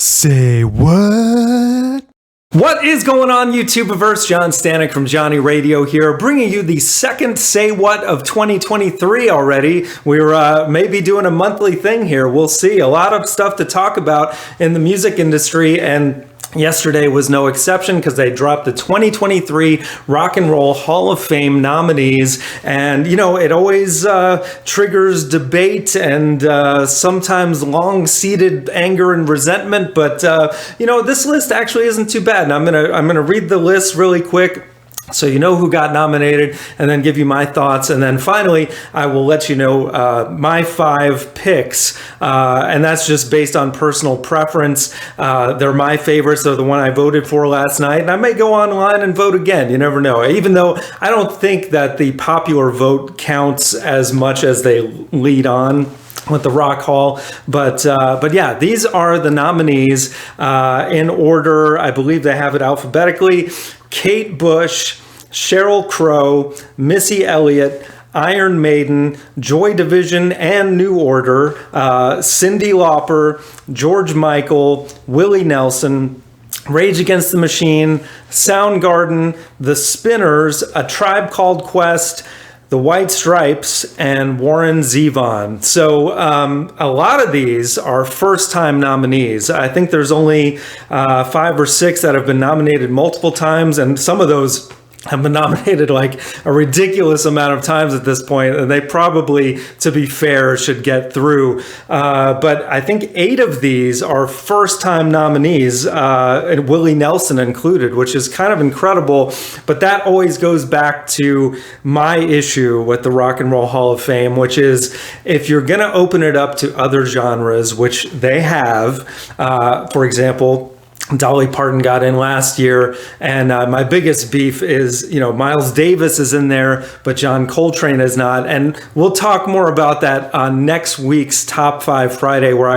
Say what? What is going on, YouTubeverse? John Stanek from Johnny Radio here, bringing you the second Say What of 2023 already. We're maybe doing a monthly thing here. We'll see. A lot of stuff to talk about in the music industry, and yesterday was no exception because they dropped the 2023 Rock and Roll Hall of Fame nominees. And, you know, it always triggers debate and sometimes long-seated anger and resentment. But, you know, this list actually isn't too bad. And I'm gonna read the list really quick, so you know who got nominated, and then give you my thoughts. And then finally, I will let you know my 5 picks. And that's just based on personal preference. They're my favorites. They're the one I voted for last night. And I may go online and vote again. You never know. Even though I don't think that the popular vote counts as much as they lead on with the Rock Hall. But yeah, these are the nominees in order. I believe they have it alphabetically. Kate Bush, Sheryl Crow, Missy Elliott, Iron Maiden, Joy Division and New Order, Cyndi Lauper, George Michael, Willie Nelson, Rage Against the Machine, Soundgarden, The Spinners, A Tribe Called Quest, The White Stripes, and Warren Zevon. So a lot of these are first-time nominees. I think there's only 5 or 6 that have been nominated multiple times, and some of those have been nominated like a ridiculous amount of times at this point, and they probably, to be fair, should get through. But I think 8 of these are first-time nominees, and Willie Nelson included, which is kind of incredible. But that always goes back to my issue with the Rock and Roll Hall of Fame, which is if you're going to open it up to other genres, which they have, for example, Dolly Parton got in last year, and my biggest beef is, you know, Miles Davis is in there, but John Coltrane is not. And we'll talk more about that on next week's Top 5 Friday, where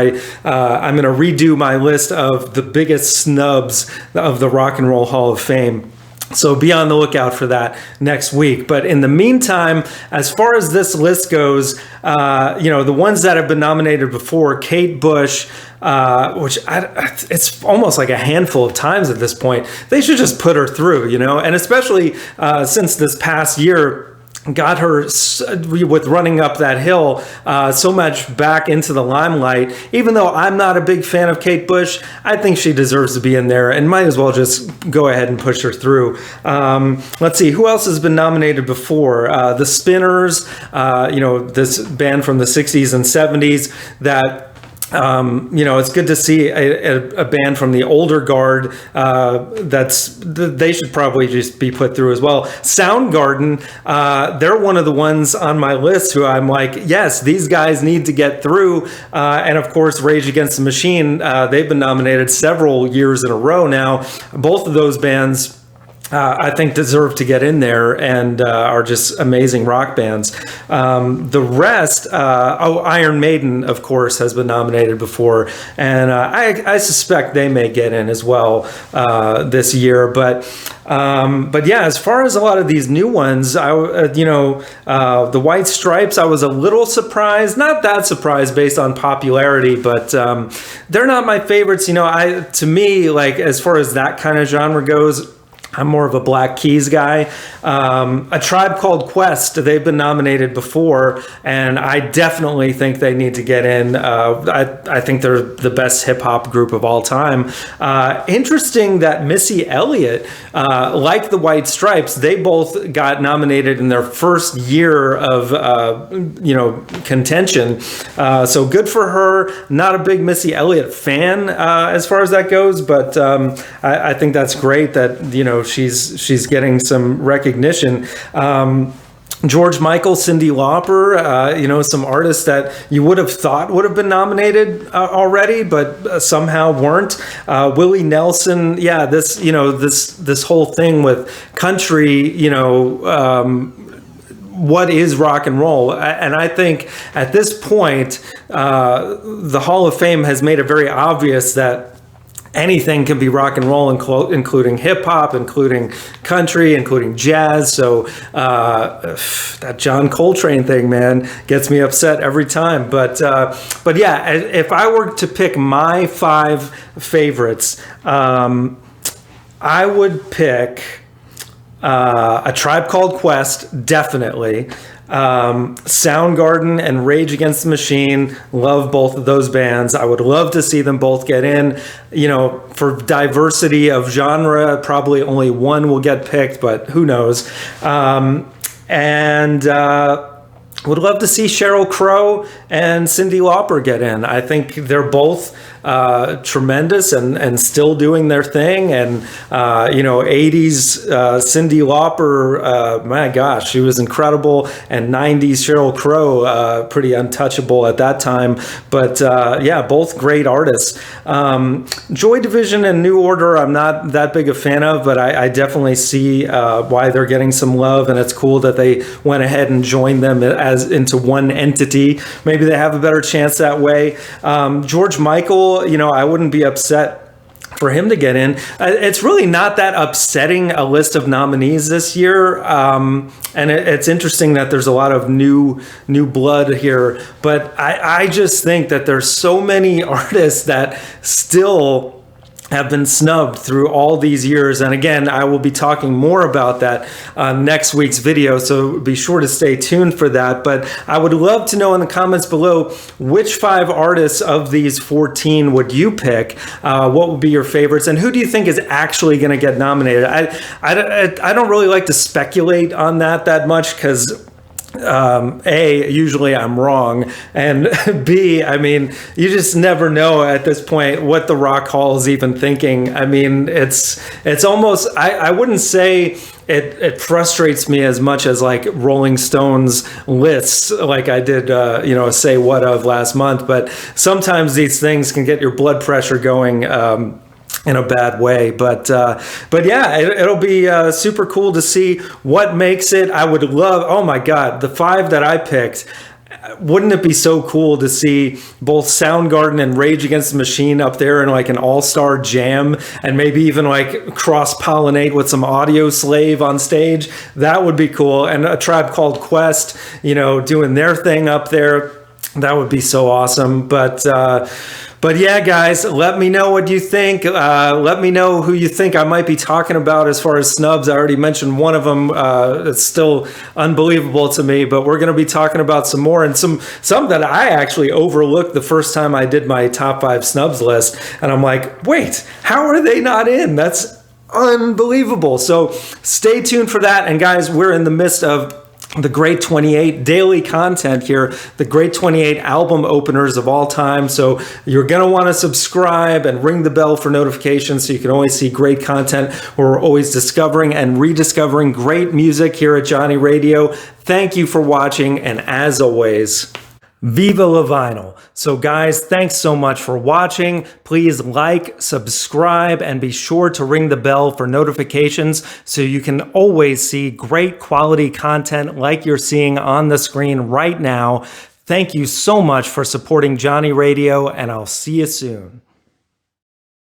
I'm going to redo my list of the biggest snubs of the Rock and Roll Hall of Fame. So be on the lookout for that next week. But in the meantime, as far as this list goes, you know, the ones that have been nominated before, Kate Bush, which it's almost like a handful of times at this point, they should just put her through, you know, and especially since this past year got her, with Running Up That Hill, so much back into the limelight. Even though I'm not a big fan of Kate Bush, I think she deserves to be in there, and might as well just go ahead and push her through. Let's see, who else has been nominated before? The Spinners, you know, this band from the 60s and 70s that, you know, it's good to see a band from the older guard they should probably just be put through as well. Soundgarden, they're one of the ones on my list who I'm like, yes, these guys need to get through. And of course, Rage Against the Machine, they've been nominated several years in a row now. Both of those bands I think deserve to get in there and are just amazing rock bands. The rest, Iron Maiden, of course, has been nominated before, and I suspect they may get in as well this year. But yeah, as far as a lot of these new ones, you know, the White Stripes, I was a little surprised, not that surprised based on popularity, but they're not my favorites. You know, to me, like, as far as that kind of genre goes, I'm more of a Black Keys guy. A Tribe Called Quest, they've been nominated before, and I definitely think they need to get in. I think they're the best hip-hop group of all time. Interesting that Missy Elliott, like the White Stripes, they both got nominated in their first year of, you know, contention. So good for her. Not a big Missy Elliott fan as far as that goes, but I think that's great that, you know, she's getting some recognition. George Michael, Cyndi Lauper, you know, some artists that you would have thought would have been nominated already, but somehow weren't. Willie Nelson, yeah, this whole thing with country, you know, what is rock and roll? And I think at this point, the Hall of Fame has made it very obvious that anything can be rock and roll, including hip hop, including country, including jazz. So that John Coltrane thing, man, gets me upset every time. But yeah, if I were to pick my 5 favorites, I would pick A Tribe Called Quest, definitely. Soundgarden and Rage Against the Machine, love both of those bands. I would love to see them both get in. You know, for diversity of genre, probably only one will get picked, but who knows. Would love to see Sheryl Crow and Cyndi Lauper get in. I think they're both tremendous and still doing their thing. And, 80s Cyndi Lauper, my gosh, she was incredible. And 90s Sheryl Crow, pretty untouchable at that time. But yeah, both great artists. Joy Division and New Order, I'm not that big a fan of, but I definitely see why they're getting some love. And it's cool that they went ahead and joined them as into one entity. Maybe they have a better chance that way. George Michael, I wouldn't be upset for him to get in. It's really not that upsetting a list of nominees this year. And it's interesting that there's a lot of new blood here. But I just think that there's so many artists that still have been snubbed through all these years. And again, I will be talking more about that next week's video, so be sure to stay tuned for that. But I would love to know in the comments below, which 5 artists of these 14 would you pick? What would be your favorites? And who do you think is actually going to get nominated? I don't really like to speculate on that much, because A, usually I'm wrong, and B, I mean, you just never know at this point what the Rock Hall is even thinking. I mean, it's almost, I wouldn't say it frustrates me as much as like Rolling Stones lists, like I did, a Say What of last month, but sometimes these things can get your blood pressure going in a bad way. But yeah, it'll be super cool to see what makes it. I would love, oh my God, the 5 that I picked, wouldn't it be so cool to see both Soundgarden and Rage Against the Machine up there in like an all-star jam, and maybe even like cross-pollinate with some Audio Slave on stage? That would be cool. And A Tribe Called Quest, doing their thing up there. That would be so awesome. But yeah, guys, let me know what you think. Let me know who you think I might be talking about as far as snubs. I already mentioned one of them. It's still unbelievable to me, but we're going to be talking about some more, and some that I actually overlooked the first time I did my top 5 snubs list. And I'm like, wait, how are they not in? That's unbelievable. So stay tuned for that. And guys, we're in the midst of the Great 28 daily content here, the Great 28 album openers of all time. So you're going to want to subscribe and ring the bell for notifications so you can always see great content, where we're always discovering and rediscovering great music here at Johnny Radio. Thank you for watching, and as always, Viva la vinyl. So guys, thanks so much for watching. Please like, subscribe, and be sure to ring the bell for notifications so you can always see great quality content like you're seeing on the screen right now. Thank you so much for supporting Johnny Radio, and I'll see you soon.